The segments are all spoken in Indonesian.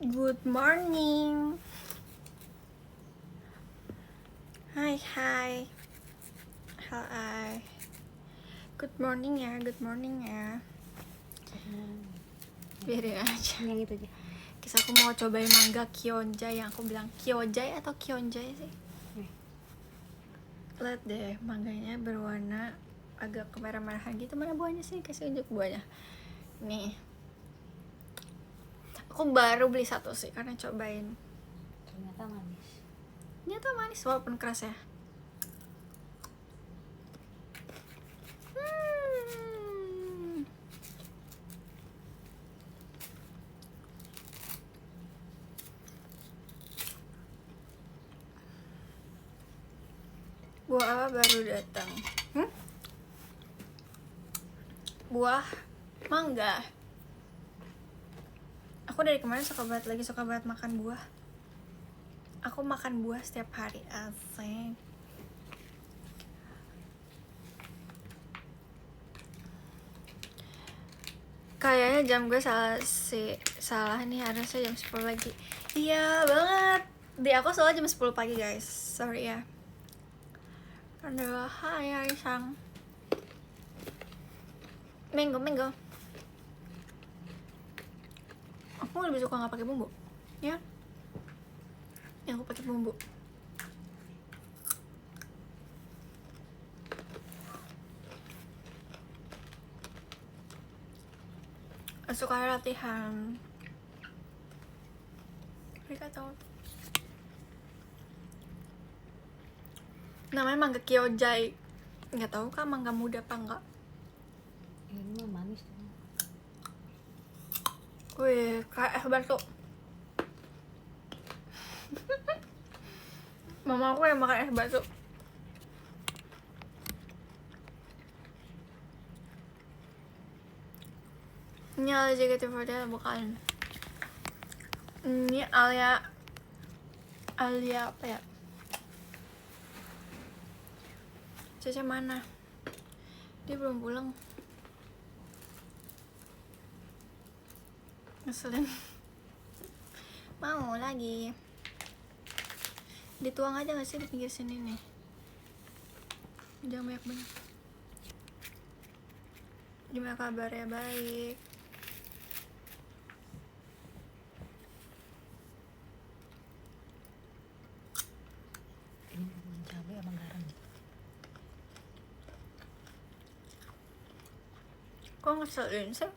Good morning. Hai. Hai. Good morning ya. Biarin aja. Yang itu aja. Kisah aku mau cobain mangga Kyonjai yang aku bilang Kyojai atau Kyonjai sih. Lihat deh, mangganya berwarna agak kemerah-merahan gitu. Mana buahnya sih? Kasih unjuk buahnya. Nih. Aku baru beli satu sih karena cobain. Ternyata manis walaupun keras ya. Buah apa baru datang? Buah mangga. Aku dari kemarin suka banget makan buah. Aku makan buah setiap hari, asik. Kayaknya jam gue salah nih, harusnya jam 10 pagi. Iya banget. Di aku soalnya jam 10 pagi guys. Sorry ya. Aduh, hai Arisang. Mango. Aku lebih suka nggak pakai bumbu. Ya. Yang aku pakai bumbu. Suka latihan. Mereka tahu. Namanya mangga Kyojai. Nggak tahu kah mangga muda apa enggak. Ini mah manis. Wih, kayak es batu. Mama aku yang makan es batu. Ini Alia JKT48 bukan. Ini Alia apa ya? Caca mana? Dia belum pulang. Ngeselin. Mau lagi. Dituang aja gak sih di pinggir sini nih? Jangan banyak. Gimana kabarnya? Baik. Ini cabai sama garam. Kok ngeselin sih?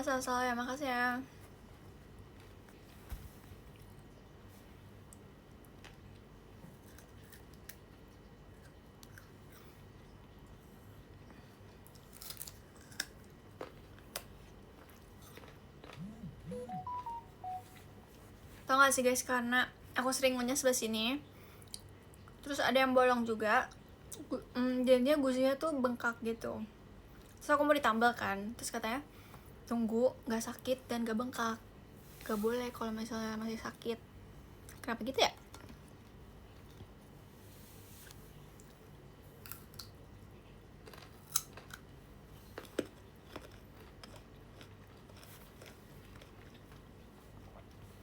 Salah ya, makasih ya. Tau gak sih guys, karena aku sering ngunyah sebelah sini, terus ada yang bolong juga, jadinya gusinya tuh bengkak gitu. Terus aku mau ditambal kan, terus katanya tunggu gak sakit dan gak bengkak, gak boleh kalau misalnya masih sakit. Kenapa gitu ya?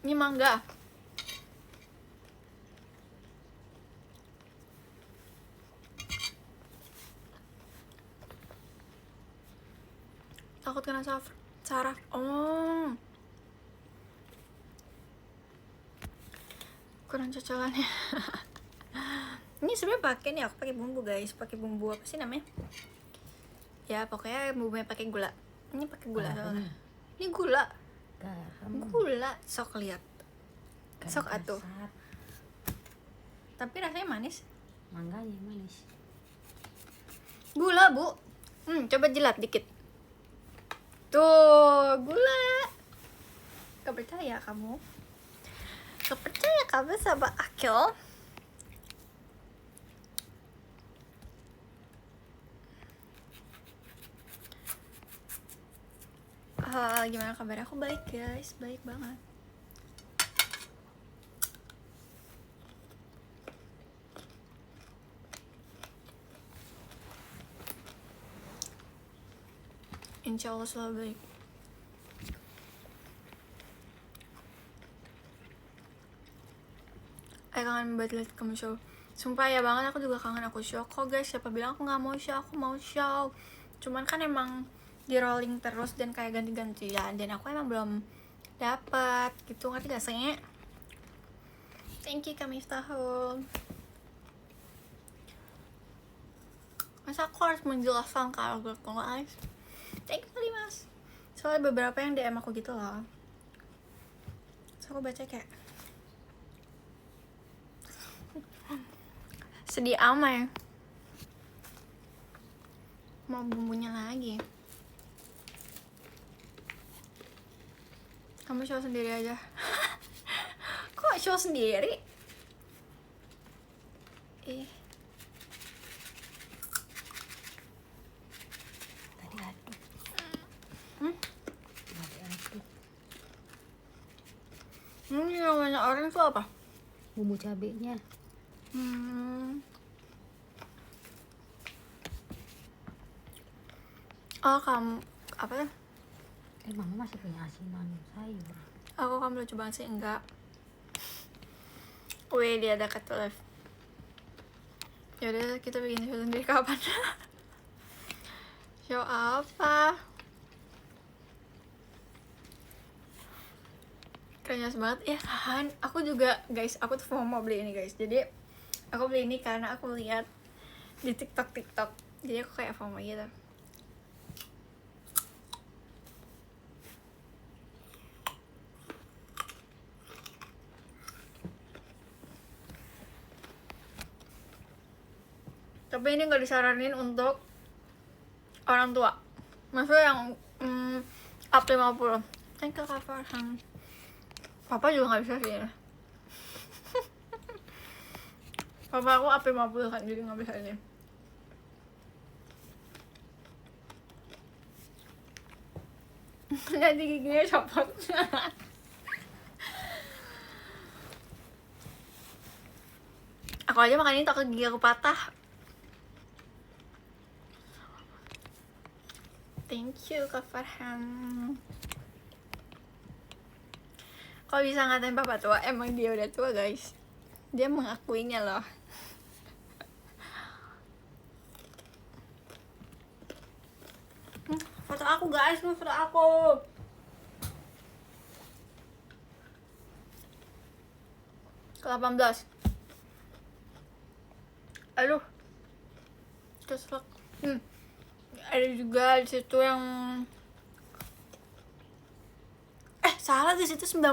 Ini mangga. Takut kena saraf. Oh, kurang cocokannya. Ini sebenarnya pakai nih, aku pakai bumbu guys, pakai bumbu apa sih namanya? Ya pokoknya bumbunya pakai gula. Ini pakai gula soalnya. Ini gula. Gula, sok lihat. Sok atuh. Tapi rasanya manis. Mangganya manis. Gula, Bu. Coba jilat dikit. Tuh, gula. Gak percaya kamu? Gak percaya kamu sama Akil? Gimana kabar? Aku baik guys, baik banget. Insya Allah selalu baik. Kangen banget liat kamu show. Sumpah ya banget, aku juga kangen aku show kok guys. Siapa bilang aku gak mau show, aku mau show. Cuman kan emang di rolling terus dan kayak ganti-gantian, dan aku emang belum dapat gitu, ngerti gak sih? Thank you Kak Miftahul. Masa aku harus menjelaskan kalau gue guys. Thank you kali mas. Soalnya beberapa yang DM aku gitu loh. So aku baca kayak sedih amat ya. Mau bumbunya lagi. Kamu show sendiri aja. Kok show sendiri? Tadi aduk. Tadi aduk. Yang banyak orang tuh apa? Bumbu cabenya. Oh kamu apa ya? Mama masih punya asinan sayur. Aku kamu lucu banget sih, enggak. Wih dia dekat live. Yaudah kita bikin show sendiri kapan? Show apa? Keren banget ya kan. Aku juga guys, aku tuh mau beli ini guys. Jadi aku beli ini karena aku lihat di TikTok. Jadi aku kayak FOMO gitu. Tapi ini nggak disaranin untuk orang tua. Maksudnya yang up 50. Thank you Kak Farhan. Papa juga nggak bisa sih ya. Papa aku up 50 kan, jadi nggak bisa ini. Jadi giginya copot. Aku aja makan ini takut gigi aku patah. Thank you Kak Farhan. Kalau bisa ngatain papa tua, emang dia udah tua guys. Dia mengakuinya loh. Foto aku guys, foto aku. Ke-18. Aduh. Keselak. Ada juga di situ yang salah, di situ 19.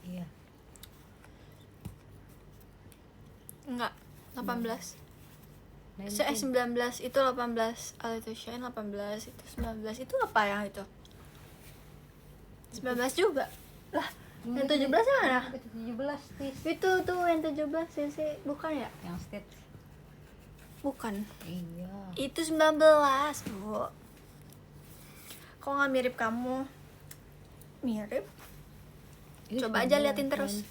Iya. Enggak, 18. 19. 19 itu 18. All itu Shine 18, itu 19. Itu apa yang itu? 19 juga. Lah, yang 17 yang mana? 17 tis. Itu tuh yang 17 sih, bukan ya? Yang state. Bukan. Iya. Itu 19, Bu. Kok nggak mirip kamu? Mirip. Coba aja liatin terus.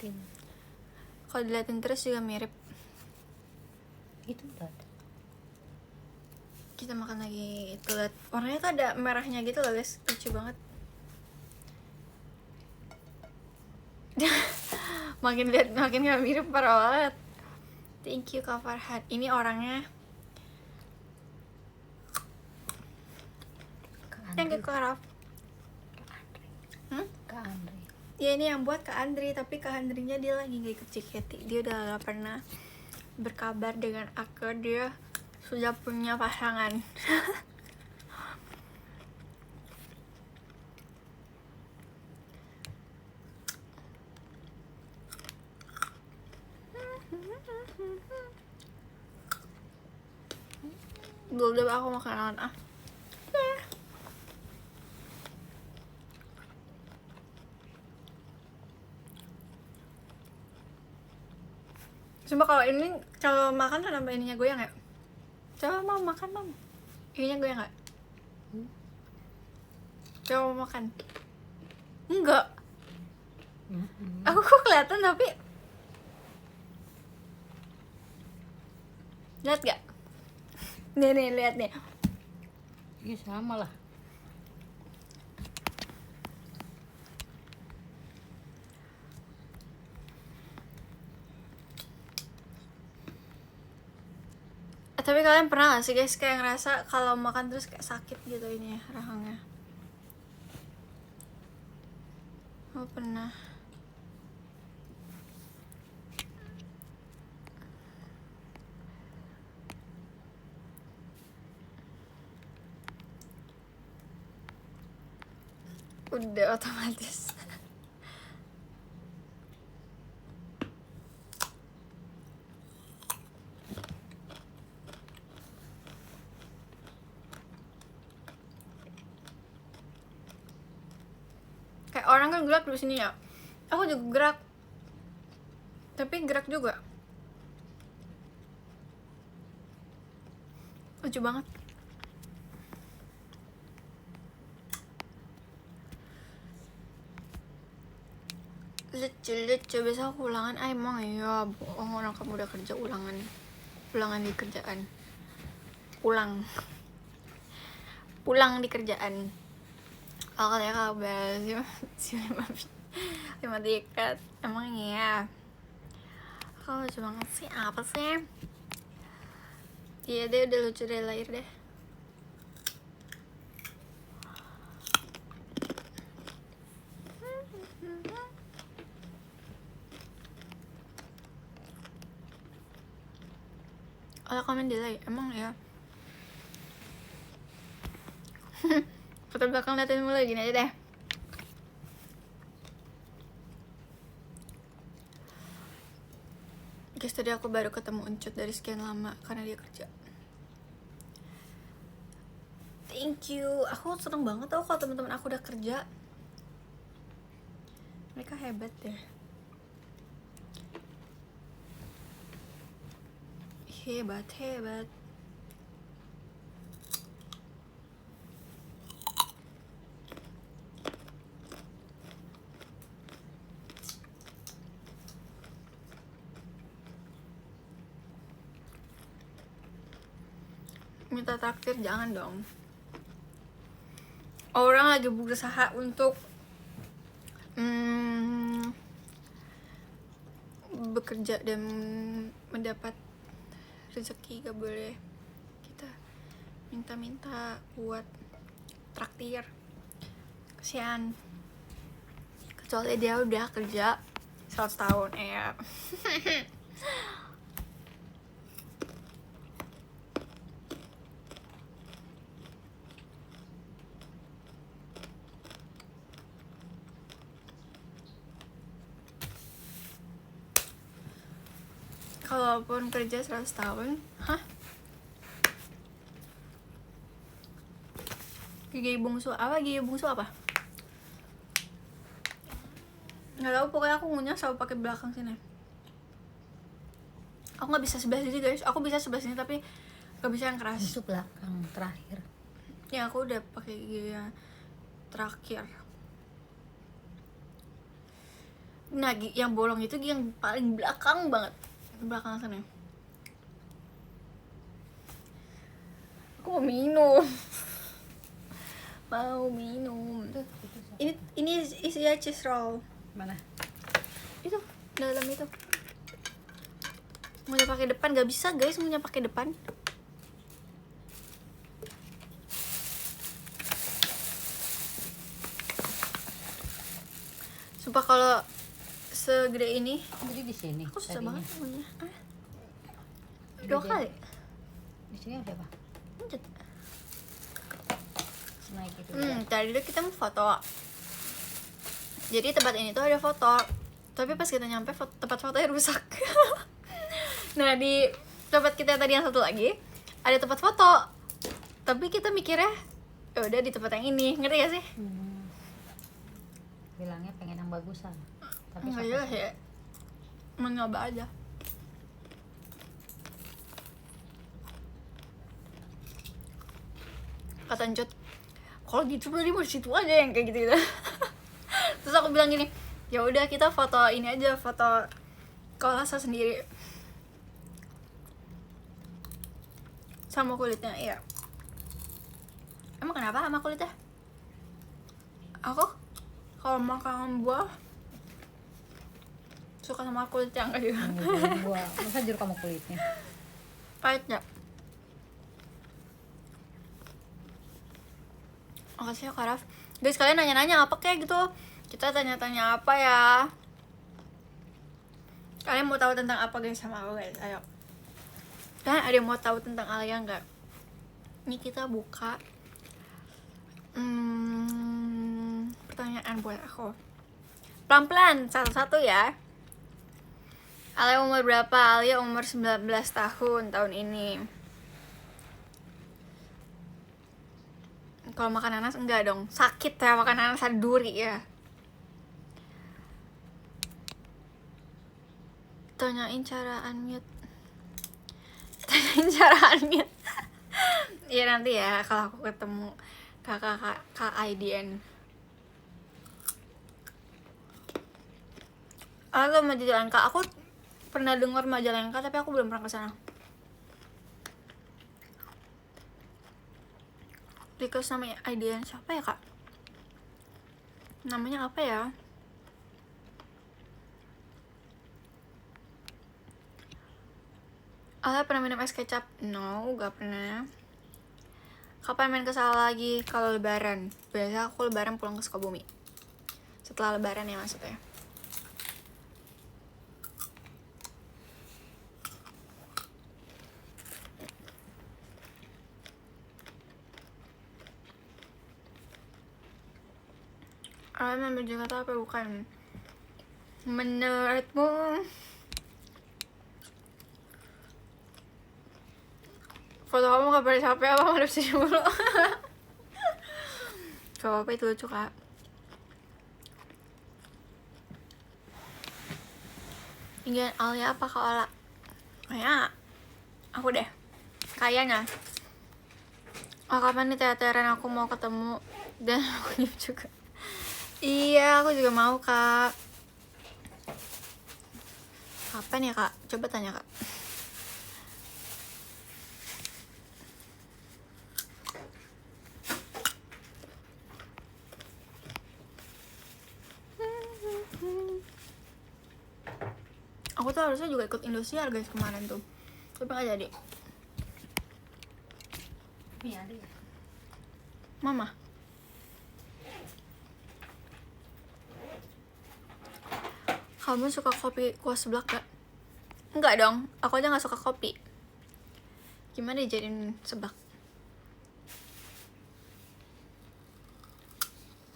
Kalau diliatin terus juga mirip. Itu udah ada. Kita makan lagi. Itu lihat warnanya tuh ada merahnya gitu loh guys, lucu banget. Makin lihat makin gak mirip, parah banget. Thank you Kak Farhan. Ini orangnya yang ke Raf. Kak Andre. Ya ini yang buat Kak Andri, tapi Kak Andrinya dia lagi gak ikut JKT. Dia udah gak pernah berkabar dengan aku. Dia sudah punya pasangan. Belum aku makanan Cuma kalau ini, kalau makan kenapa ininya goyang ya? Coba mau makan mam, ininya goyang nggak? Coba mau makan. Enggak. Aku kok kelihatan tapi Lihat gak? Nih lihat nih. Iya sama lah. Tapi kalian pernah gak sih guys kayak ngerasa kalau makan terus kayak sakit gitu ini ya, rahangnya? Oh pernah. Udah otomatis. Kayak orang kan gerak di sini ya. Aku juga gerak. Tapi gerak juga. Lucu banget. Lucu biasa aku ulangan. Emang ya bohong, orang kamu udah kerja ulangan di kerjaan. Pulang di kerjaan. Kalau katanya kabar si lima tiket. Emang iya. Kau lucu banget sih. Apa sih? Iya deh, udah lucu dari lahir deh. Kalau komen delay, emang ya. Foto belakang liatin mulai gini aja deh. Guys, tadi aku baru ketemu Uncut dari sekian lama karena dia kerja. Thank you. Aku seneng banget tau kalau teman-teman aku udah kerja. Mereka hebat deh. Hebat. Minta traktir jangan dong. Orang lagi berusaha untuk bekerja dan mendapat rezeki, gak boleh kita minta-minta buat traktir. Kasian. Kecuali dia udah kerja 100 tahun ya. Kalaupun kerja 100 tahun, Gigi bungsu apa? Nggak tahu, pokoknya aku ngunyah selalu pakai belakang sini. Aku nggak bisa sebelah sini guys. Aku bisa sebelah sini tapi nggak bisa yang keras. Itu belakang terakhir. Ya aku udah pakai gigi yang terakhir. Nah, yang bolong itu gigi yang paling belakang banget. Belakang sana. Aku mau minum. Ini isinya cheese roll. Mana? Itu dalam itu. Mau pakai depan nggak bisa guys, mau pakai depan. Sumpah kalau segede ini. Jadi di sini. Aku susah tadinya. banget punya. 2 kali. Di sini ada apa? Lanjut. Naik itu. Tadi kita mau foto. Jadi tempat ini tuh ada foto. Tapi pas kita nyampe tempat fotonya rusak. Nah, di tempat kita tadi yang satu lagi ada tempat foto. Tapi kita mikirnya ya udah di tempat yang ini. Ngerti gak sih? Bilangnya pengen yang bagusan. Tapi Enggak jelas ya. Mau nyoba aja. Kata Encut, kalau gitu berarti mau situ aja yang kayak gitu. Terus aku bilang gini, ya udah kita foto ini aja, foto kolase sendiri. sama kulitnya, iya. Emang kenapa sama kulitnya? Aku kalau makan buah suka sama kulitnya, enggak juga. Buah, masa jeruk sama kulitnya? Pahit nggak? Makasih ya Kak Raf. Guys, kalian nanya-nanya apa kayak gitu. Kita tanya-tanya apa ya? Kalian mau tahu tentang apa guys sama aku guys? Ayo. Kalian ada yang mau tahu tentang Alia nggak? Ini kita buka pertanyaan buat aku. Pelan-pelan, satu-satu ya. Alia umur berapa? Alia umur 19 tahun ini. Kalau makan nanas enggak dong. Sakit ya makan nanas, ada duri ya. Tanyain cara unmute. Tanyain cara unmute. Iya nanti ya kalau aku ketemu kakak IDN. Aku Majalengka, aku pernah dengar Majalengka tapi aku belum pernah ke sana. Request namanya IDN siapa ya kak? Namanya apa ya? Alia pernah minum es kecap? No, gak pernah. Kapan main ke Salah lagi? Kalau lebaran. Biasa aku lebaran pulang ke Sukabumi. Setelah lebaran ya maksudnya. Alia memang Jakarta apa bukan? Menurutmu foto kamu gak pernah capek apa ngadep sini mulu? Gak apa-apa, itu lucu kak. Ingin Alia apa kak Ola? Kayak aku deh. Kayaknya. Oh, kapan nih teateran aku mau ketemu dan aku juga. Iya, aku juga mau kak. Kapan ya kak? Coba tanya kak. Aku tuh harusnya juga ikut Indosiar guys kemarin tuh, tapi nggak jadi. Iya ada ya. Mama. Kamu suka kopi kuah seblak gak? Enggak dong, aku aja gak suka kopi. Gimana dijadiin seblak?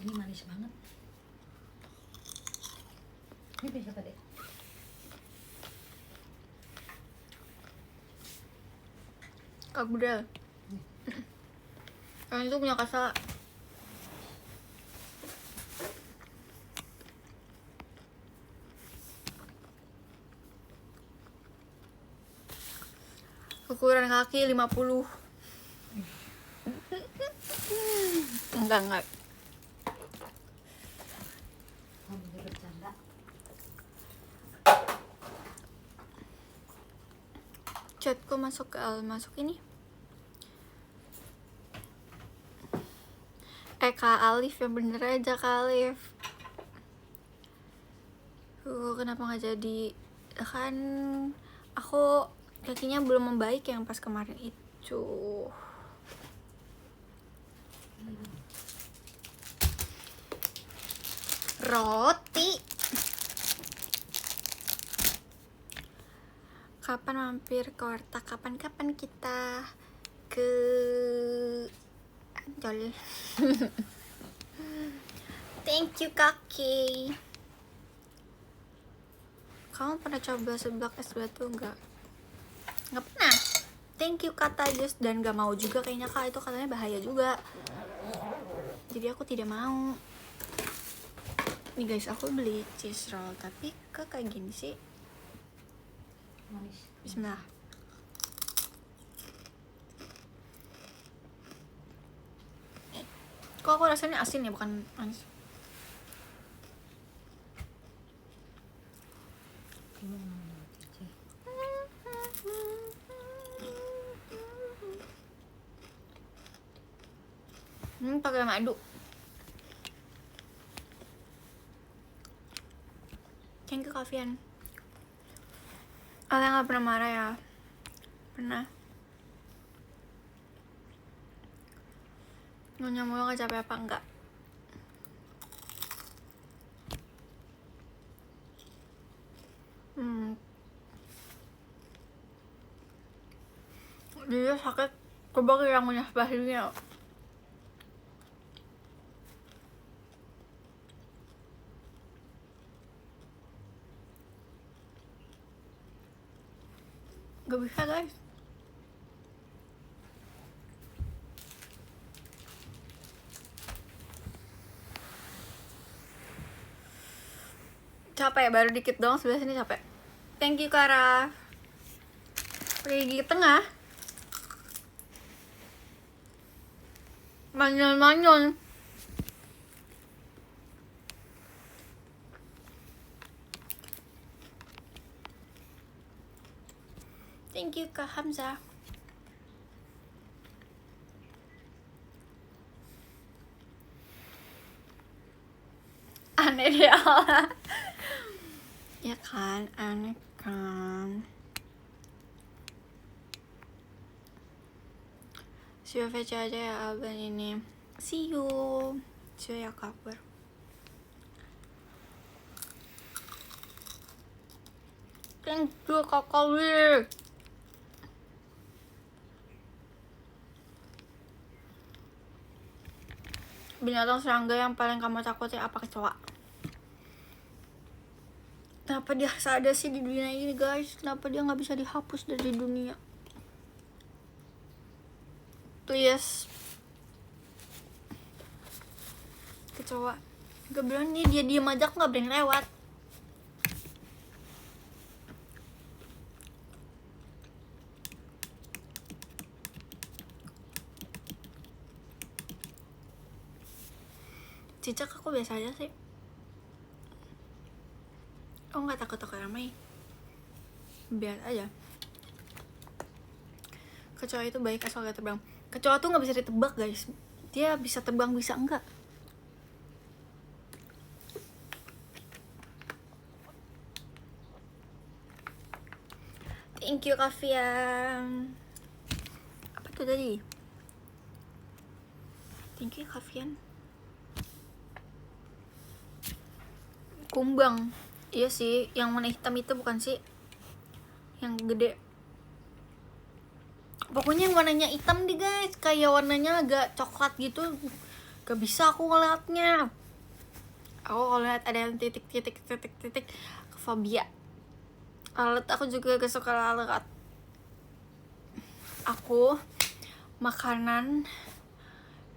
Ini manis banget. Ini bisa apa deh? Kak Budal. Yang itu punya Kasa. Ukuran kaki 50. Enggak. Kamu bisa bercanda. Chatku masuk ke masuk ini. Kak Alif, yang bener aja Kak Alif. Kenapa nggak jadi? Kan aku kakinya belum membaik yang pas kemarin itu. Roti. Kapan mampir ke Warteg? Kapan kita ke Ancol? Thank you kaki. Kamu pernah coba seblak es batu enggak? Nggak pernah. Thank you kata Jus, dan gak mau juga kayaknya kak, itu katanya bahaya juga. Jadi aku tidak mau. Nih guys, aku beli cheese roll tapi kok kayak gini sih. Manis. Bismillah. Kok aku rasanya asin ya, bukan manis. Pakai madu. Thank you Kavian. Kalian nggak pernah marah ya? Pernah. Nyonya mulu nggak capek apa enggak? Dia sakit. Coba yang punya sebelah sini ya. Gak bisa guys. Capek, baru dikit doang sebelah sini capek. Thank you Kara. Pakai gigi tengah. Manyon-manyon. Thank you Kak Hamzah. Aneh deh. Ya kan, aneh kan. See you VC aja ya Alban ini. See you. See you ya kabar. Thank you Kakak Wi. Binatang serangga yang paling kamu takuti apa? Kecoa. Kenapa dia ada sih di dunia ini guys? Kenapa dia nggak bisa dihapus dari dunia? Please. Kecoa. Gak berani, dia diem aja, aku nggak berani lewat. Cicak aku biasa aja sih. Aku nggak takut ramai. Biar aja. Kecoa itu baik asal gak terbang. Kecoa tuh nggak bisa ditebak guys. Dia bisa terbang bisa enggak. Thank you Kavian. Apa tuh tadi? Thank you Kavian. Kumbang. Iya sih, yang warna hitam itu bukan sih? Yang gede. Pokoknya yang warnanya hitam deh guys. Kayak warnanya agak coklat gitu. Gak bisa aku ngeliatnya. Aku kalau lihat ada yang titik fobia. Lalat aku juga gak suka lalat. Aku makanan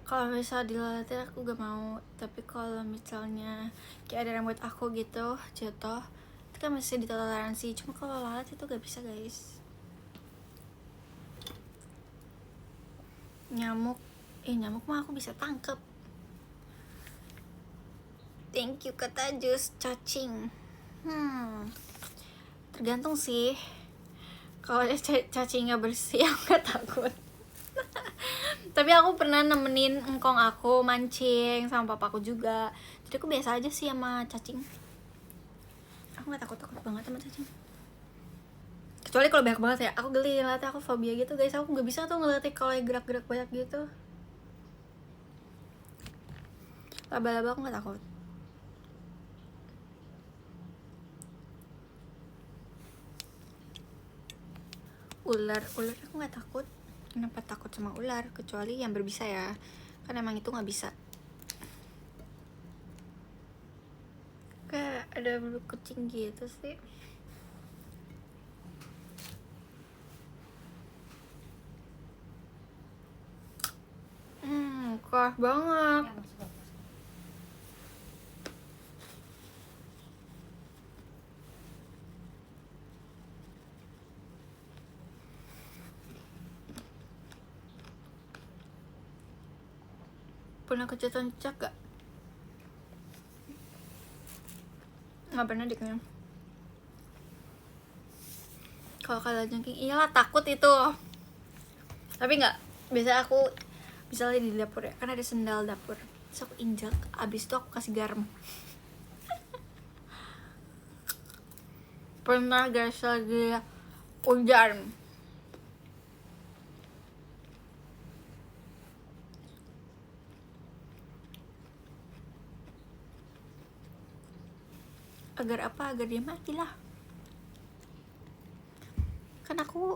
kalau bisa dilalatin aku gak mau. Tapi kalau misalnya kayak ada rambut aku gitu jatuh, itu kan masih ditoleransi. Cuma kalau lalat itu gak bisa guys. Nyamuk mah aku bisa tangkep. Thank you kata jus. Cacing tergantung sih. Kalau cacingnya bersih aku gak takut. Tapi aku pernah nemenin engkong aku mancing sama papaku juga. Jadi aku biasa aja sih sama cacing. Aku gak takut-takut banget sama cacing. Kecuali kalau banyak banget ya, aku geli ngeliatnya, aku fobia gitu guys. Aku gak bisa tuh ngeliatin kalau gerak-gerak banyak gitu. Laba-laba aku gak takut. Ular aku gak takut. Kenapa takut sama ular? Kecuali yang berbisa ya. Kan emang itu gak bisa. Kayak ada bulu kucing gitu sih. Kah banget. Ya, masuk bagus. Pernah kejatuhan cicak gak? Gak pernah deh kayaknya. Kalau kalajengking iyalah takut itu. Tapi gak, biasanya aku misalnya di dapur ya, kan ada sendal dapur, terus aku injak, abis itu aku kasih garam. Pernah guys lagi hujan, agar apa, agar dia mati lah. Kan aku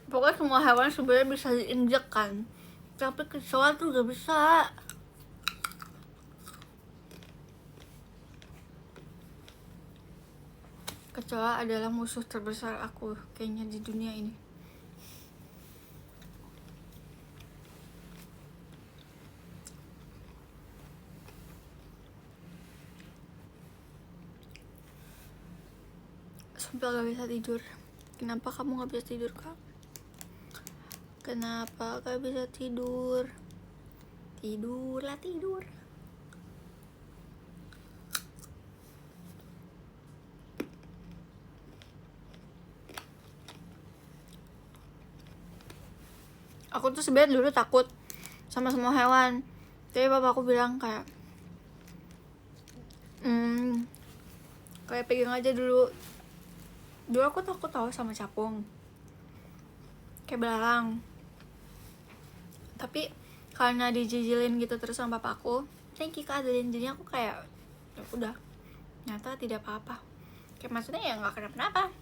pokoknya semua hewan sebenarnya bisa diinjek kan, tapi kecoa tuh gak bisa. Kecoa adalah musuh terbesar aku kayaknya di dunia ini. Sampai gak bisa tidur. Kenapa kamu gak bisa tidur, Kak? Kenapa gak bisa tidur? Tidurlah, tidur. Aku tuh sebenarnya dulu takut sama semua hewan, tapi papaku bilang kayak kayak pegang aja dulu. Dulu aku takut tau sama capung, kayak belalang. Tapi karena dijijilin gitu terus sama papaku, thank you Kak Adeline, jadinya aku kayak ya udah, nyata tidak apa-apa. Kayak maksudnya ya nggak kenapa-napa.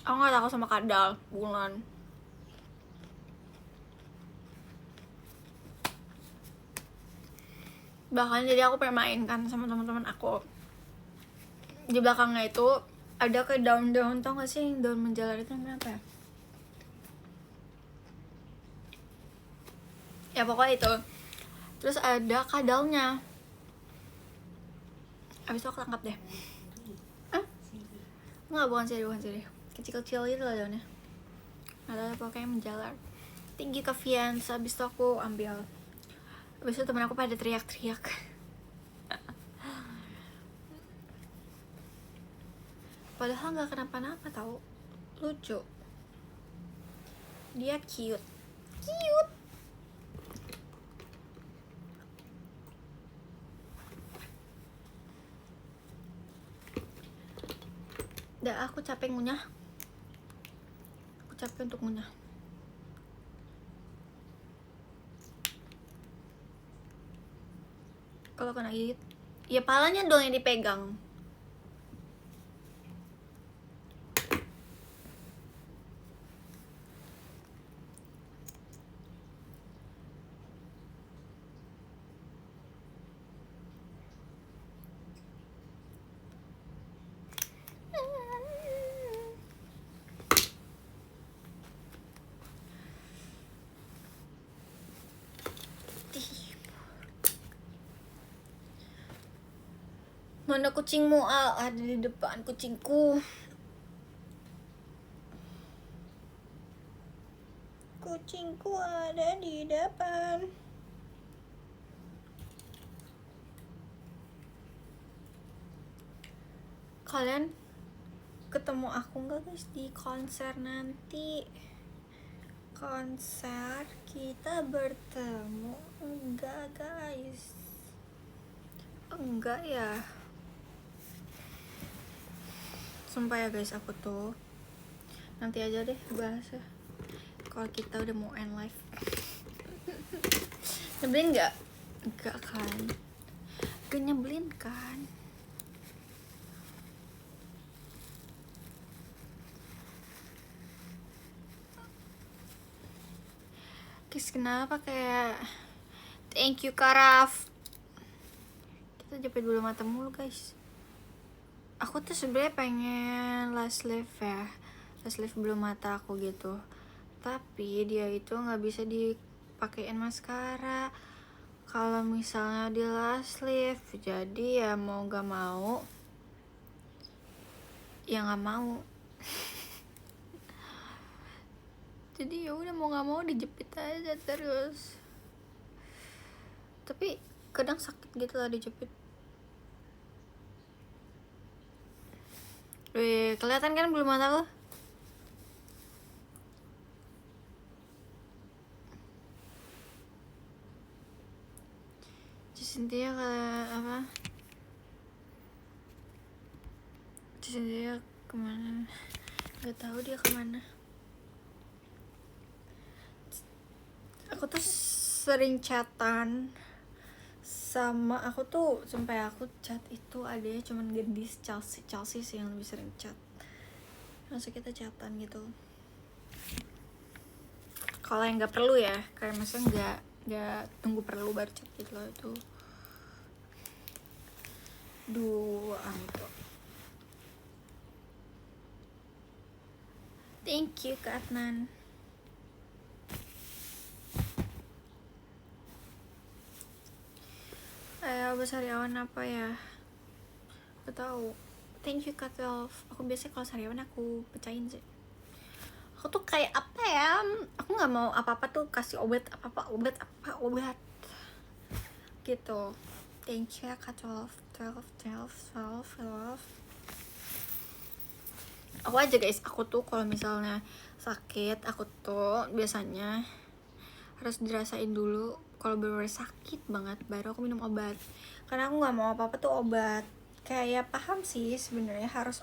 Aku nggak takut sama kadal, bulan. Bahkan jadi aku pernah main kan sama teman-teman aku. Di belakangnya itu ada kayak daun-daun, tau gak sih daun menjalar itu namanya apa ya? Ya pokoknya itu. Terus ada kadalnya. Abis itu aku tangkap deh. Enggak, bukan sirih. Kecil-kecil gitu loh daunnya. Ada pokoknya menjalar. Tinggi ke Fiance, abis itu aku ambil. Abis itu temen aku pada teriak-teriak. Padahal gak kenapa-napa tau. Lucu. Dia cute. Dah, aku capek ngunyah. Aku capek untuk ngunyah. Kalau kena gigit, ya palanya dong yang dipegang. Mana kucingmu? Ada di depan kucingku. Kucingku ada di depan. Kalian ketemu aku nggak guys di konser nanti? Konser kita bertemu enggak guys? Enggak ya. Sumpah ya guys, aku tuh nanti aja deh bahasnya kalau kita udah mau end live. Nyebelin nggak? Enggak kan? Gak nyebelin kan? Guys, kenapa kayak thank you Karaf. Kita jepit bulu mata mulu guys. Aku tuh sebenarnya pengen last lift ya, last lift bulu mata aku gitu, tapi dia itu nggak bisa dipakein maskara kalau misalnya di last lift. Jadi ya mau gak mau ya nggak mau. Jadi ya udah mau nggak mau dijepit aja terus. Tapi kadang sakit gitu lah dijepit. Wih, kelihatan kan belum mataku? Cynthia apa? Cynthia kemana? Gak tahu dia kemana. Aku tuh sering chatan sama aku tuh sampai aku chat itu adanya cuman Gendis, Chelsea sih yang lebih sering chat. Masa kita chatan gitu. Kalau yang nggak perlu ya, kayak masa nggak tunggu perlu baru chat gitu loh, itu dua gitu. Thank you Kak Adnan. Sariawan apa ya? Gak tahu. Thank you Kak Twelve. Aku biasanya kalau sariawan aku pecahin sih. Aku tuh kayak apa ya? Aku nggak mau apa-apa tuh kasih obat obat gitu. Thank you ya Kak Twelve. Aku aja guys, aku tuh kalau misalnya sakit, aku tuh biasanya harus dirasain dulu kalau bener-bener sakit banget baru aku minum obat, karena aku nggak mau apa-apa tuh obat. Kayak ya paham sih sebenarnya harus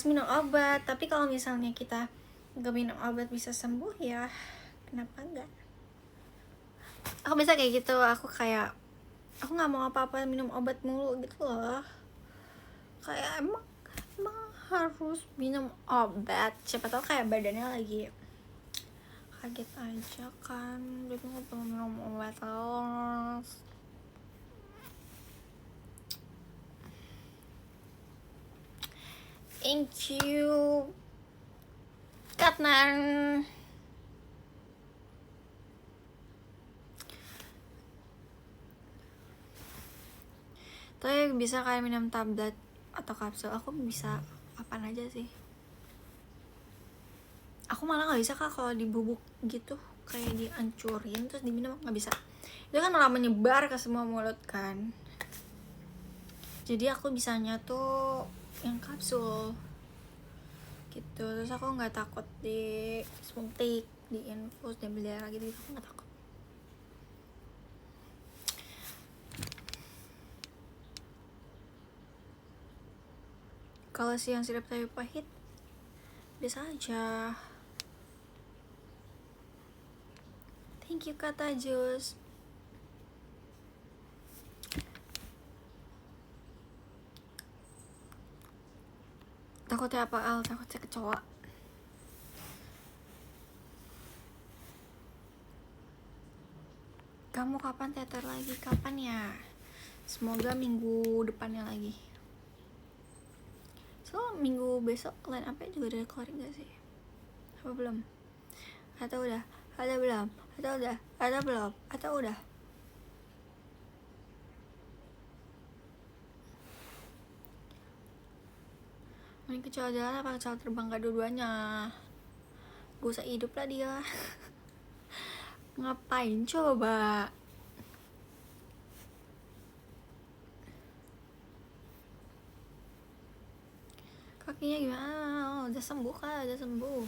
minum obat, tapi kalau misalnya kita nggak minum obat bisa sembuh ya kenapa enggak. Aku bisa kayak gitu, aku nggak mau apa-apa minum obat mulu gitu loh. Kayak emang harus minum obat, siapa tahu kayak badannya lagi kaget aja kan, jadi nggak perlu minum obat terus. Thank you Katnan. Tapi bisa kayak minum tablet atau kapsul, aku bisa apaan aja sih. Aku malah nggak bisa Kak kalau dibubuk gitu, kayak dihancurin terus diminum, nggak bisa. Itu kan malah menyebar ke semua mulut kan. Jadi aku bisanya tuh yang kapsul gitu. Terus aku nggak takut disuntik, diinfus, dibelerang gitu, aku nggak takut. Kalau sih yang sirup tapi pahit biasa aja. Thank you Kata Jus. Takutnya apa Al? Takutnya kecoa. Kamu kapan teater lagi? Kapan ya? Semoga minggu depannya lagi. So minggu besok line up juga udah keluar gak sih? Apa belum? Atau udah? Ada belum? Atau udah? Ada belum? Atau udah? Main kecoa jalan apa kecoa terbang? Gak dua-duanya. Gak usah hidup lah dia. Ngapain coba? Kakinya gimana? Udah sembuh kan? Udah sembuh.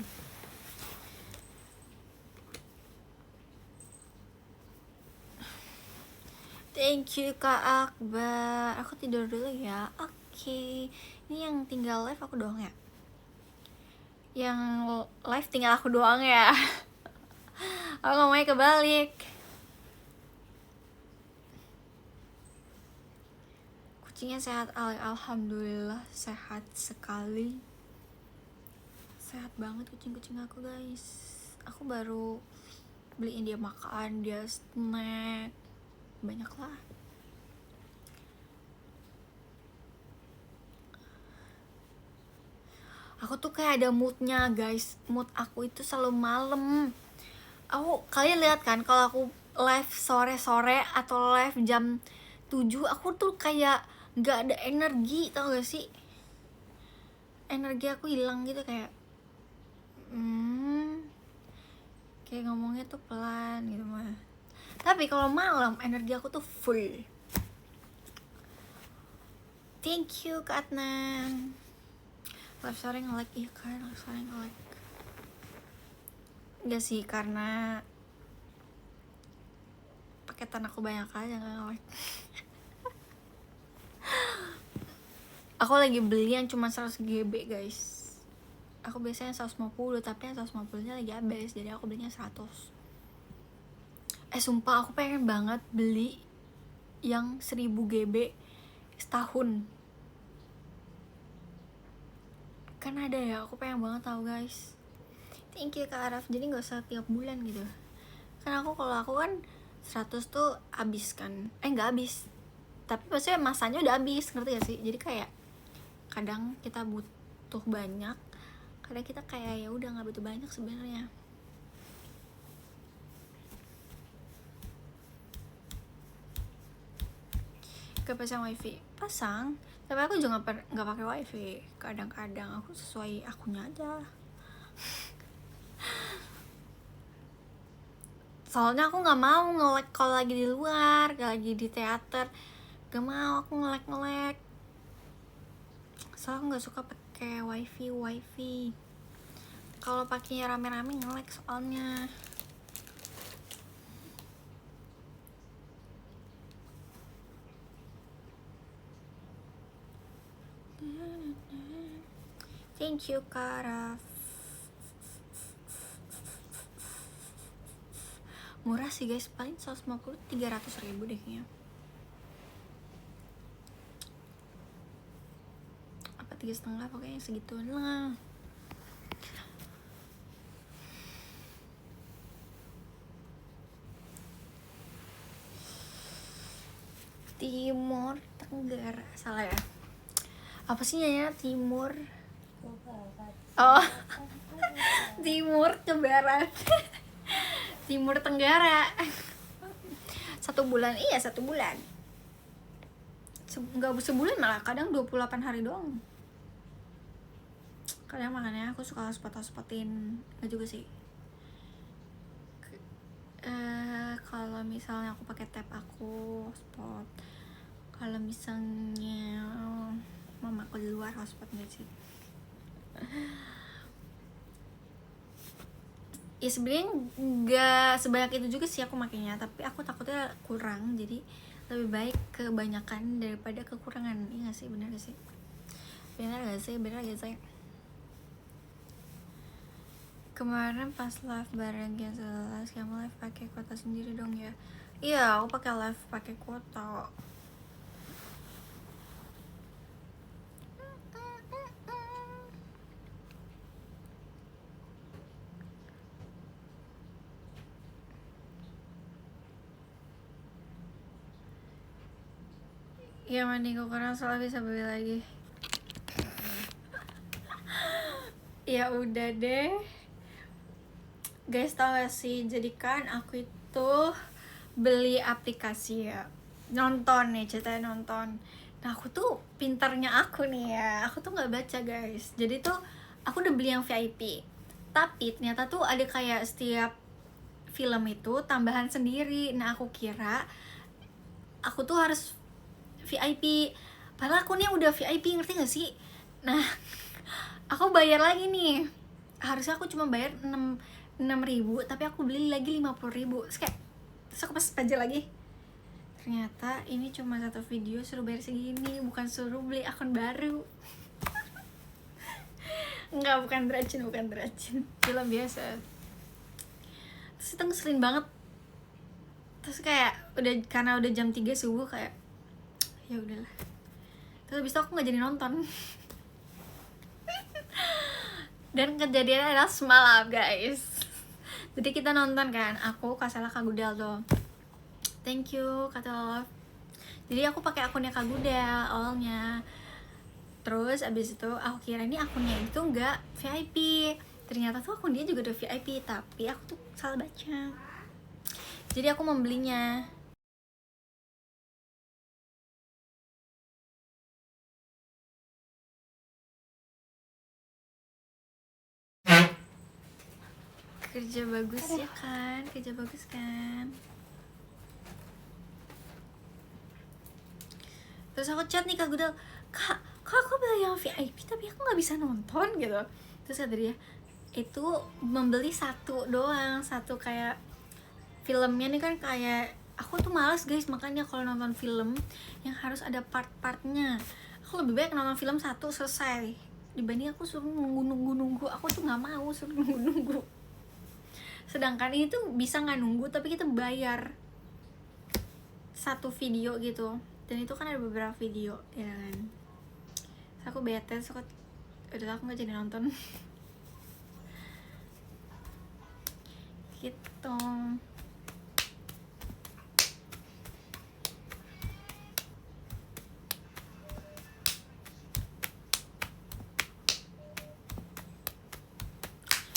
Thank you Kak Akbar. Aku tidur dulu ya. Oke. Ini yang tinggal live aku doang ya? Yang live tinggal aku doang ya? Aku ngomongnya kebalik. Kucingnya sehat, alhamdulillah sehat sekali. Sehat banget kucing-kucing aku guys. Aku baru beliin dia makan, dia snack, banyak lah. Aku tuh kayak ada moodnya guys. Mood aku itu selalu malam. Kalian lihat kan kalau aku live sore-sore atau live jam 7, aku tuh kayak gak ada energi, tau gak sih? Energi aku hilang gitu, kayak kayak ngomongnya tuh pelan gitu mah. Tapi kalau malam energi aku tuh full. Thank you Kak Adnan. Live story nge-lag, iya kan, live story nge-lag. Enggak sih, karena paketan aku banyak aja nggak nge-lag. Aku lagi beli yang cuma 100 GB guys. Aku biasanya 150, tapi yang 150 nya lagi habis, jadi aku belinya 100. Sumpah aku pengen banget beli yang 1000 GB setahun. Kan ada ya, aku pengen banget tahu guys. Thank you Kak Araf, jadi gak usah tiap bulan gitu. Kan kalau aku kan 100 tuh habis kan. Gak habis, tapi maksudnya masanya udah habis, ngerti gak sih? Jadi kayak kadang kita butuh banyak, kadang kita kayak ya udah nggak butuh banyak sebenarnya. Gak pasang wifi, pasang, tapi aku juga nggak pakai wifi. Kadang-kadang aku sesuai akunnya aja. Soalnya aku nggak mau nge-lag kalau lagi di luar, lagi di teater, gak mau aku nge-lag. Soalnya aku nggak suka pakai wifi. Kalau pakainya rame-rame nge-lag soalnya. Thank you Kara. Murah sih guys, paling 150 300 ribu deh kayaknya. Apa 3,5, pokoknya segituan lah. Timur Tenggara, salah ya? Apa sih nyanyi Timur? Oh, Timur ke Barat. Timur Tenggara. 1 bulan, iya 1 bulan. Nggak sebulan malah, kadang 28 hari doang. Kadang makanya aku suka hotspot-hotspotin. Nggak juga sih. Kalau misalnya aku pakai tab aku hotspot. Kalau misalnya mama aku di luar hotspot nggak sih. Ya sebenarnya nggak sebanyak itu juga sih aku makainya, tapi aku takutnya kurang, jadi lebih baik kebanyakan daripada kekurangan. Iya nggak sih, benar gak sih? Benar gak sih? Kemarin pas live bareng Gen 11, kamu live pakai kuota sendiri dong ya? Iya, aku pakai live pakai kuota. Iya mandi kok, karena salah bisa beli lagi. Ya udah deh guys, tau gak sih, jadi kan aku itu beli aplikasi ya, nonton nih, ceritanya nonton. Nah aku tuh pintarnya aku nih ya, aku tuh nggak baca guys. Jadi tuh aku udah beli yang VIP, tapi ternyata tuh ada kayak setiap film itu tambahan sendiri. Nah aku kira aku tuh harus VIP, padahal aku nih udah VIP, ngerti gak sih? Nah aku bayar lagi nih, harusnya aku cuma bayar 6.000, tapi aku beli lagi 50.000. Terus aku pas pajak lagi, ternyata ini cuma 1 video suruh bayar segini, bukan suruh beli akun baru. Enggak, bukan dracin, film biasa. Terus itu ngeselin banget. Terus kayak karena udah jam 3 subuh, kayak ya udahlah. Terus habis itu aku nggak jadi nonton. Dan kejadiannya adalah semalam guys. Jadi kita nonton kan, aku Kasala Kak Gudel tuh. Thank you Kata Love. Jadi aku pakai akunnya Kak Gudel awalnya. Terus abis itu aku kira ini akunnya itu nggak VIP. Ternyata tuh akun dia juga udah VIP, tapi aku tuh salah baca. Jadi aku membelinya. Kerja bagus ya kan, kerja bagus kan. Terus aku chat nih Kak Gudel, Kak kok aku beli yang VIP tapi aku nggak bisa nonton gitu. Terus kata dia itu membeli satu doang, satu kayak filmnya nih kan kayak aku tuh malas guys, makanya kalau nonton film yang harus ada part-partnya aku lebih baik nonton film satu selesai dibanding aku suruh nunggu. Aku tuh nggak mau suruh nunggu. Sedangkan ini tuh bisa nggak nunggu tapi kita bayar satu video gitu, dan itu kan ada beberapa video ya kan. Terus aku bete, terus udah aku nggak jadi nonton. Gitu.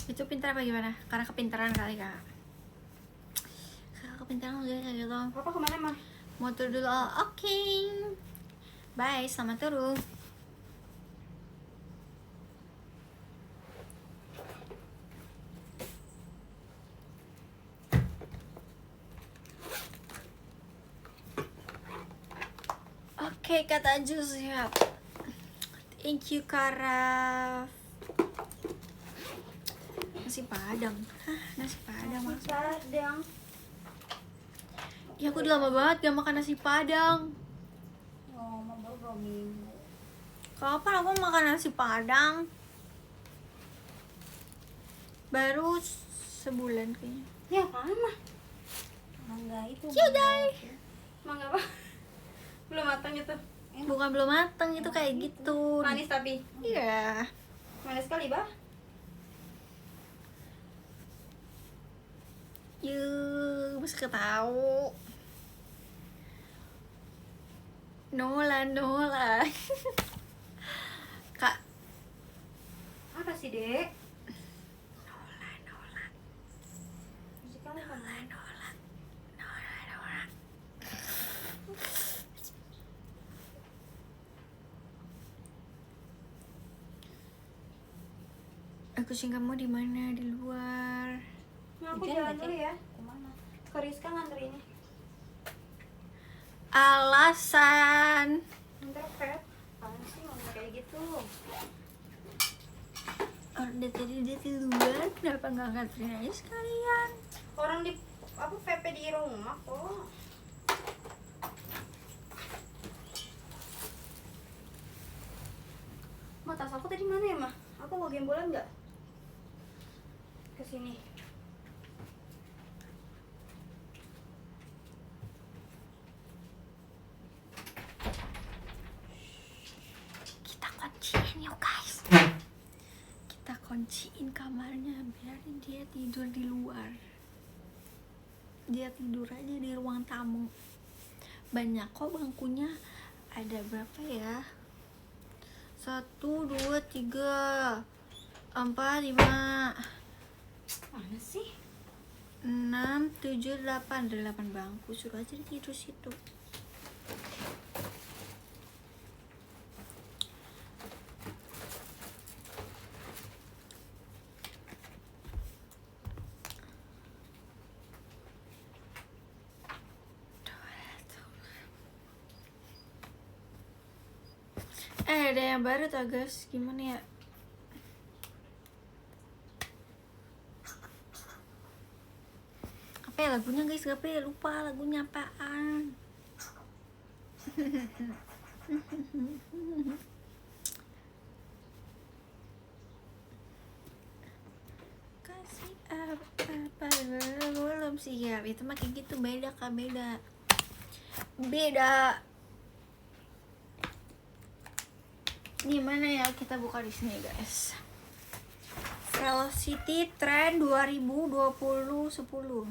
Itu pintar apa gimana? Karena kepintaran kali kak. Karena kepintaran kayak gitu. Papa kemana mah? Mau turun dulu. Oke. Bye, selamat turun. Oke, kata Ju siap. Thank you Karaf. Nasi padang. Hah, nasi padang mas. Padang. Ya aku udah lama banget gak makan nasi padang. Oh, mau baru 2 minggu. Kapan aku makan nasi padang? Baru sebulan kayaknya. Ya, apaan mah? Mangga itu. Yaudah. Mangga apa? Belum matang gitu. Bukan belum mateng, itu kayak gitu. Manis tapi. Iya. Manis sekali, Bah. Yuh, bisa ketahu. Nolan. Kak. Apa sih, Dek? Nolan. Musiknya apa? Nolan. Kucing kamu di mana? Di luar. Nah, aku Hujan jalan nggak, dulu Cek? ya. Kemana? Ke Rizka nganterinnya. Alasan. Ntar Feb. Apaan sih ngomong kayak gitu? Orang dari tadi dia di luar, kenapa nggak nganterin aja sekalian? Orang di apa PP di rumah kok. Ma, tas aku tadi mana ya, Mah? Aku mau gembolan nggak? Kesini. Kita kunciin yuk guys. Kita kunciin kamarnya, biarin dia tidur di luar. Dia tidur aja di ruang tamu. Banyak kok bangkunya. Ada berapa ya? 1, 2, 3, 4, 5, Mana sih? 6, 7, 8. Ada 8 bangku. Suruh aja dia tidur situ. Ada yang baru tuh guys, gimana ya? Apa ya lagunya guys? Apa ya, lupa lagunya apaan. Kasih apa belum siap. Itu mah kayak gitu, beda kak, beda. Gimana ya, kita buka di sini guys. Velocity Trend 2020 10.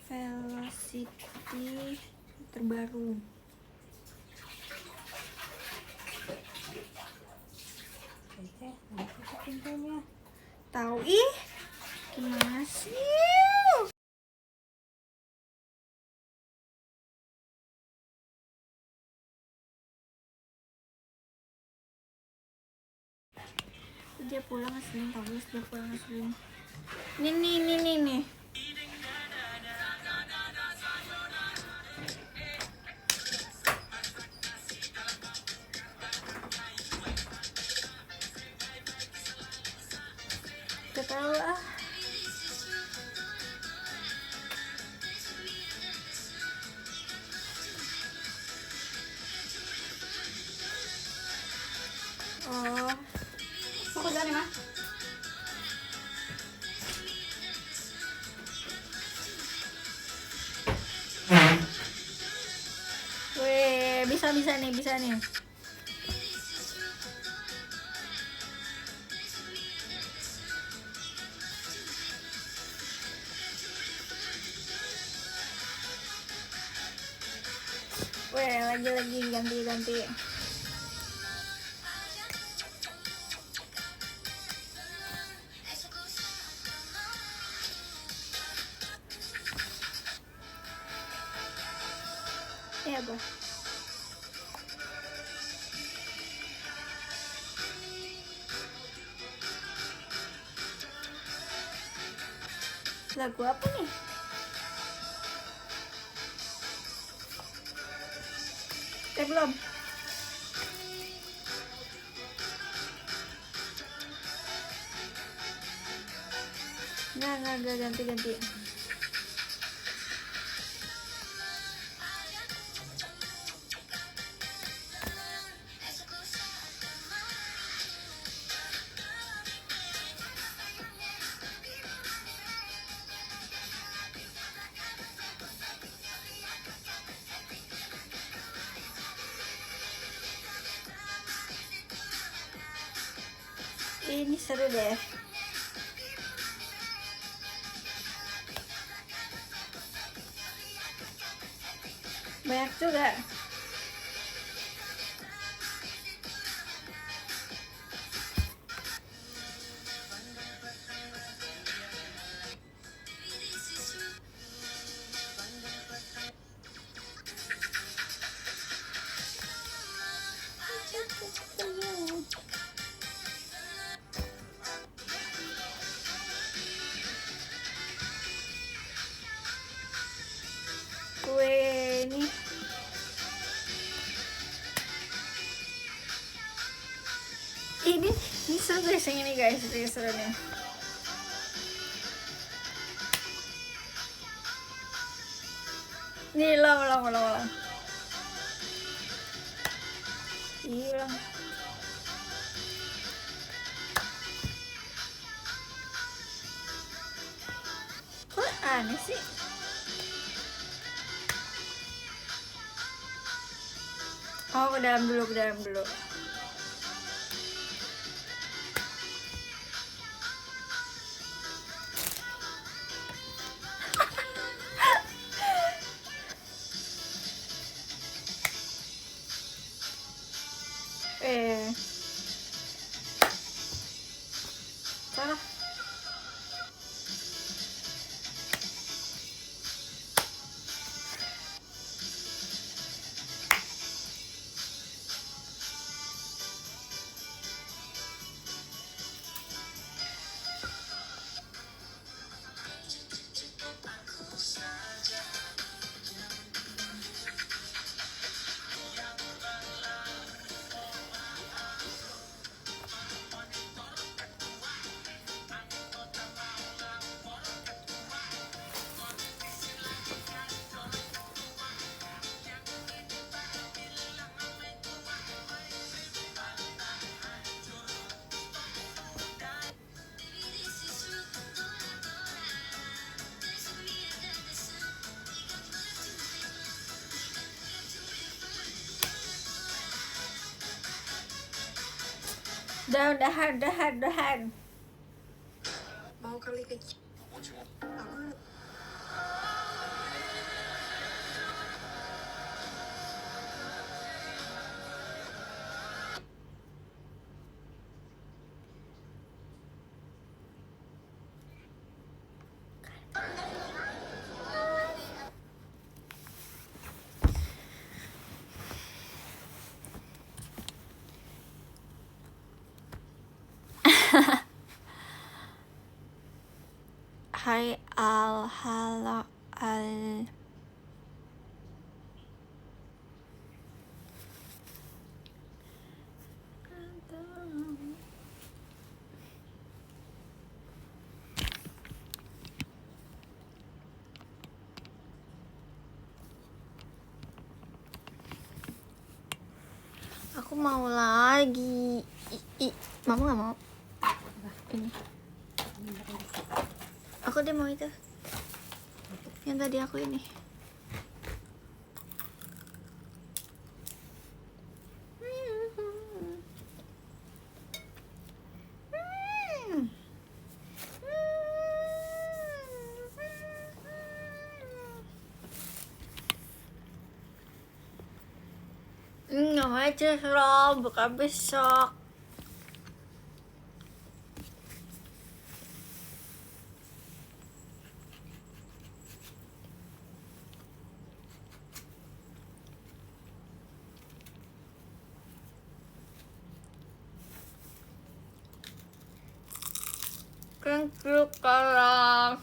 Velocity terbaru. Cek, nanti tutup pintunya. Tahu ih? Gimana sih? Dia pulang Senin, Pak Bos, dia pulang Senin. Nih. bisa nih, bisa nih. Weh, lagi ganti. Ya, Bro. Lagu apa nih? Belum. Nggak ganti. Ini seru deh. Banyak juga. Kue ini seru guys, yang ini guys, ini seru nih. Nih ulang. Hilang. Kok aneh sih? Oh, ke dalam dulu. Salah. Udahan. Mau kali kecil. Hai halo al. Aku mau lagi. Mama nggak mau. Ini. Aku deh mau itu. Yang tadi aku ini. Namanya Cisro, bukan besok. Thank you, Kara.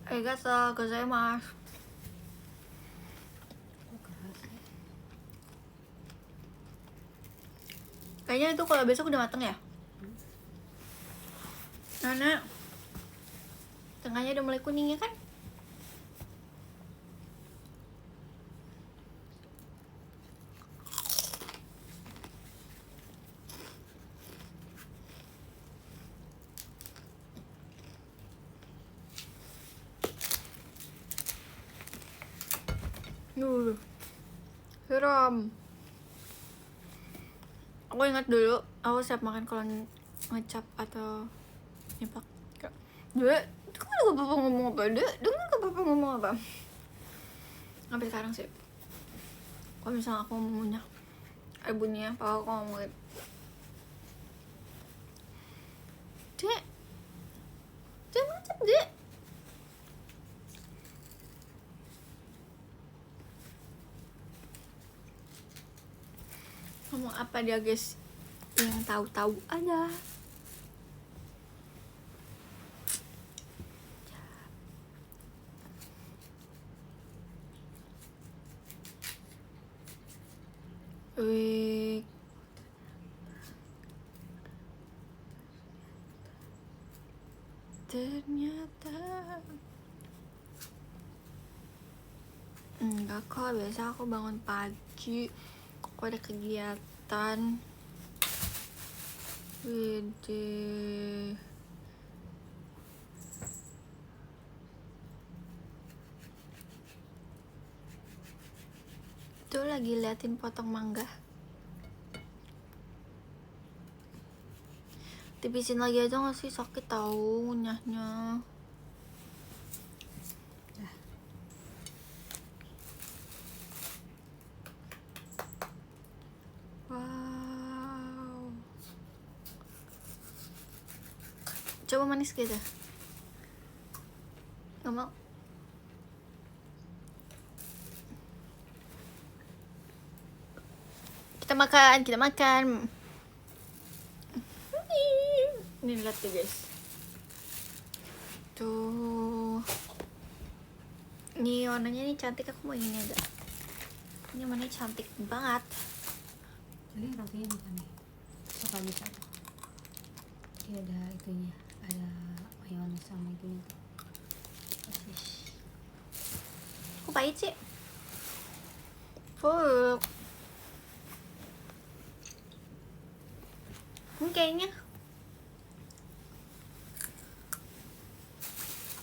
Arigatou gozaimasu. Kok keras ya? Kayaknya itu kalau besok udah mateng ya? Nana, tengahnya udah mulai kuning ya kan? Seram. Aku ingat dulu, aku siap makan kalau ngecap atau nyepak. Dek, itu kan gak apa-apa ngomong apa? Dek, dengar gak apa-apa ngomong apa? Sampai sekarang sih. Kalau misalnya aku ngomongnya bunyinya, apa aku ngomongin Dek, jangan ngecap, Dek. Ngomong apa dia, guys? Yang tahu-tahu aja. Wih. Ternyata enggak kok, biasa aku bangun pagi, aku ada kegiatan. Widih. Tuh lagi liatin potong mangga. Tipisin lagi aja gak sih? Sakit tahu ngunyahnya. Wow. Coba manis gitu. Gak mau. Kita makan. Ini lihat tuh, guys. Tuh. Ini warnanya nih cantik, aku mau ini aja. Ini warnanya cantik banget. Jadi rotinya makan nih. Suka bisa tuh. Ini ada itunya, ada mayones sama itunya tuh. Persis. Kok pahit sih? Full. Ini kayaknya.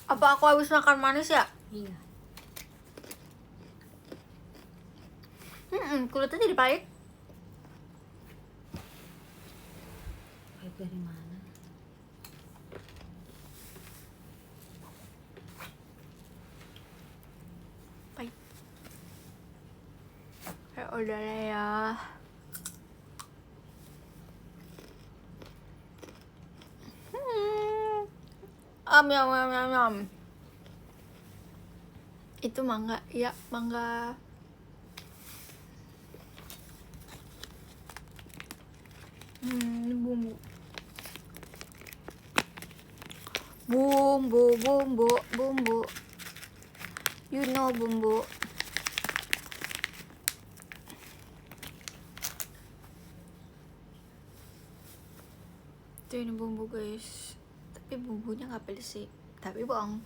Apa aku habis makan manis ya? Iya. Kulitnya jadi pahit. Pahit dari mana? Pahit. Ya udah lah ya. Yum. Itu mangga, ya mangga. Ini bumbu. Bumbu. You know bumbu. Tuh ini bumbu, guys. Tapi bumbunya nggak pedes sih. Tapi bohong.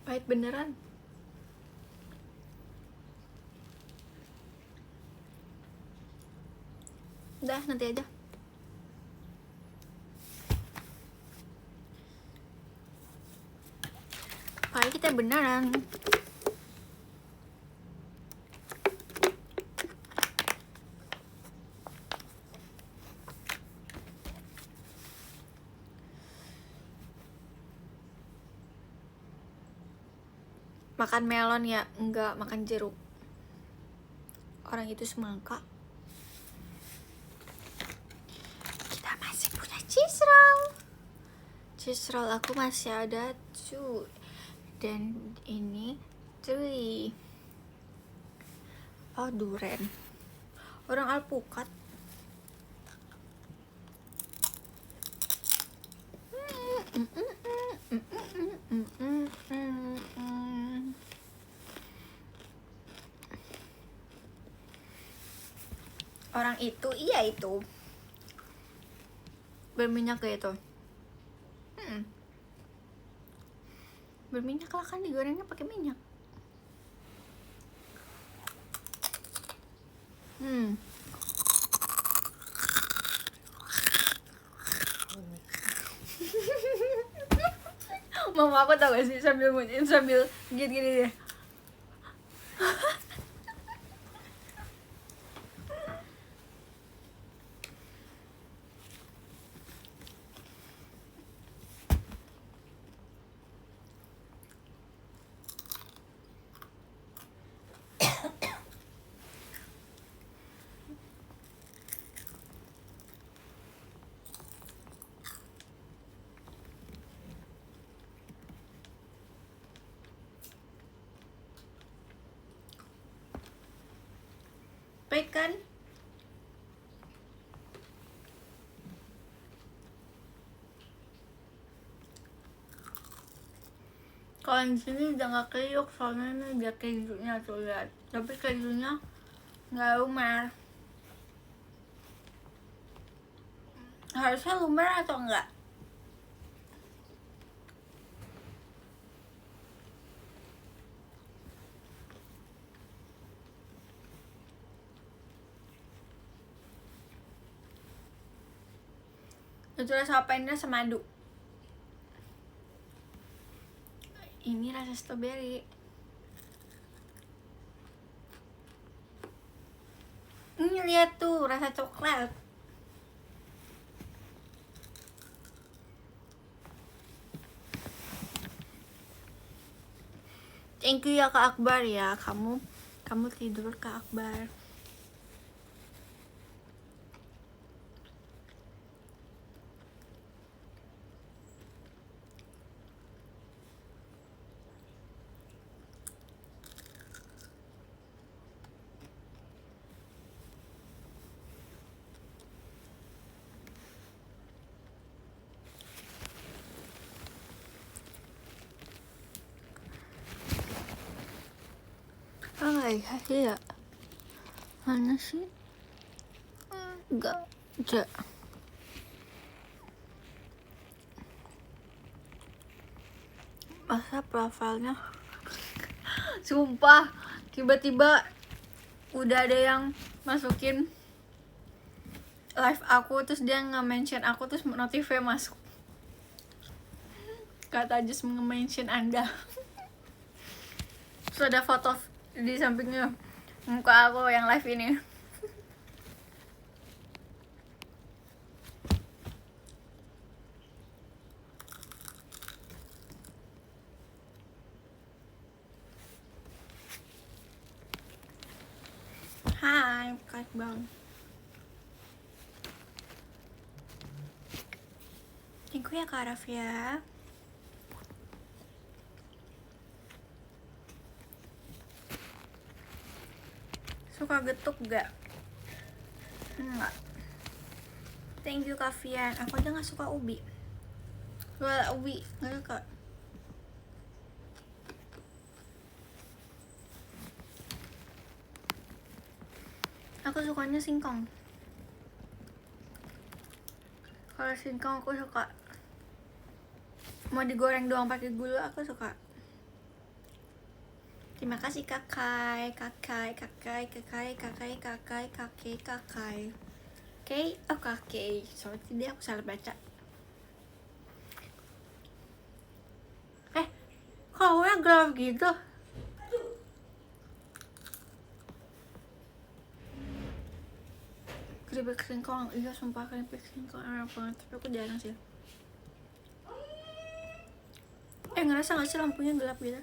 Pahit beneran. Udah, nanti aja. Kayak kita beneran. Makan melon ya? Enggak, makan jeruk. Orang itu semangka. Kita masih punya cheese roll. Cheese roll aku masih ada 2. Dan ini 3. Oh, duren. Orang alpukat. Orang itu, iya itu berminyak kayak itu. Berminyak lah, kan digorengnya pakai minyak. Mama aku tau gak sih sambil gini-gini deh. Baik kan? Kalau di sini udah nggak kriuk, soalnya ini dia kejunya tuh, lihat. Tapi kejunya nggak lumer. Harusnya lumer atau enggak? Itu rasa apa? Ini rasa madu. Ini rasa strawberry. Ini lihat tuh, rasa coklat. Thank you ya Kak Akbar ya. Kamu tidur Kak Akbar. Iya. Mana sih? Enggak ada. Masa profilnya? Sumpah, tiba-tiba udah ada yang masukin live aku, terus dia nge-mention aku, terus notifnya masuk. Kata Jus nge-mention Anda. Terus ada foto di sampingnya muka aku yang live ini. Hai, Kak Bang. Thank you ya Kak Rafia. Suka getuk gak? Enggak. Thank you Kak Fian. Aku aja gak suka ubi. Gak ubi, gak suka. Aku sukanya singkong. Kalau singkong aku suka. Mau digoreng doang pakai gula aku suka. Terima kasih kakai. Oh kakek. Sorry tadi aku salah baca. Kau Warna gelap gitu. Keripik singkong, iya sumpah keripik singkong enak banget, tapi aku jarang sih. Ngerasa gak sih lampunya gelap gitu?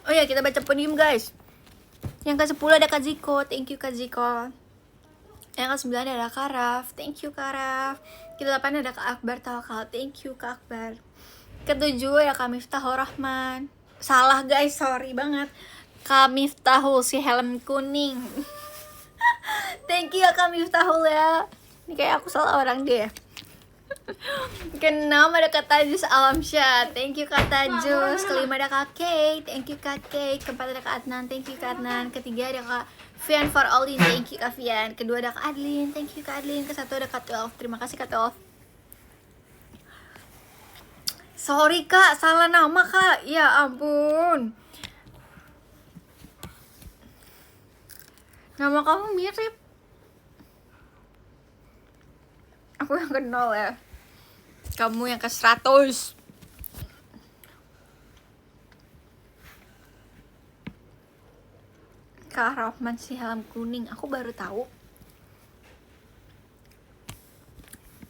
Oh ya, kita baca podium guys. Yang ke-10 ada Kak Ziko, thank you Kak Ziko. Yang ke-9 ada Kak Raf, thank you Kak Raf. Ke-8 ada Kak Akbar Tawakal, thank you Kak Akbar. Ke-7 ada Kak Miftahul Rahman. Salah guys, sorry banget. Kak Miftahul si helm kuning. Thank you ya Kak Miftahul ya. Ini kayak aku salah orang deh. Ke-6 ada Kak Tajus Alamsyah, thank you Kak Tajus. Ke-5 ada Kak Kay, thank you Kak Kay. Ke-4 ada Kak Adnan, thank you Kak Adnan. Ke-3 ada Kak Fian for Olin, thank you Kak Fian. Ke-2 ada Kak Adlin, thank you Kak Adlin. Ke-1 ada Kak 12, terima kasih Kak 12. Sorry Kak, salah nama Kak. Ya ampun. Nama kamu mirip. Aku yang kenal ya. Kamu yang ke-100. Kak Rahman si helm kuning, aku baru tahu.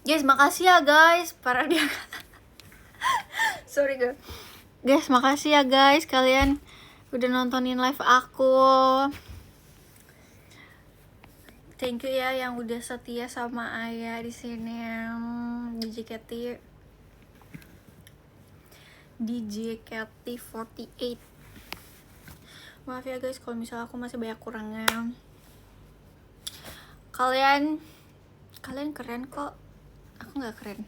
Guys, makasih ya guys. Para dia. Sorry guys, makasih ya guys kalian udah nontonin live aku. Thank you ya yang udah setia sama Ayah di sini. Di JKT48. Maaf ya guys kalau misalnya aku masih banyak kurangnya. Kalian keren kok. Aku nggak keren.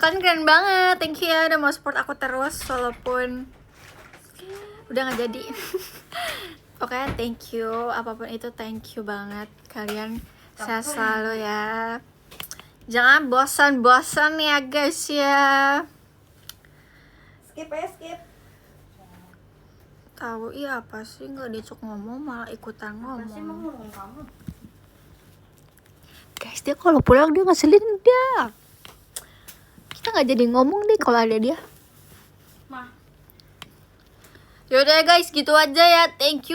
Kalian keren banget. Thank you ya udah mau support aku terus walaupun udah nggak jadi. Oke, thank you. Apapun itu thank you banget. Kalian sehat selalu ya. Jangan bosan-bosan ya guys ya. Skip ya, skip. Tahu iya apa sih, nggak diajak ngomong malah ikutan Apa sih emang ngomong. ngomong kamu? Guys, dia kalau pulang dia ngeselin dia. Kita nggak jadi ngomong deh kalau ada dia. Mah, Yaudah guys, gitu aja ya. Thank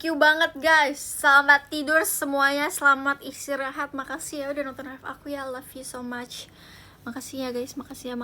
you banget guys. Selamat tidur semuanya, selamat istirahat. Makasih ya udah nonton live aku ya. Love you so much. Makasih ya guys, makasih ya.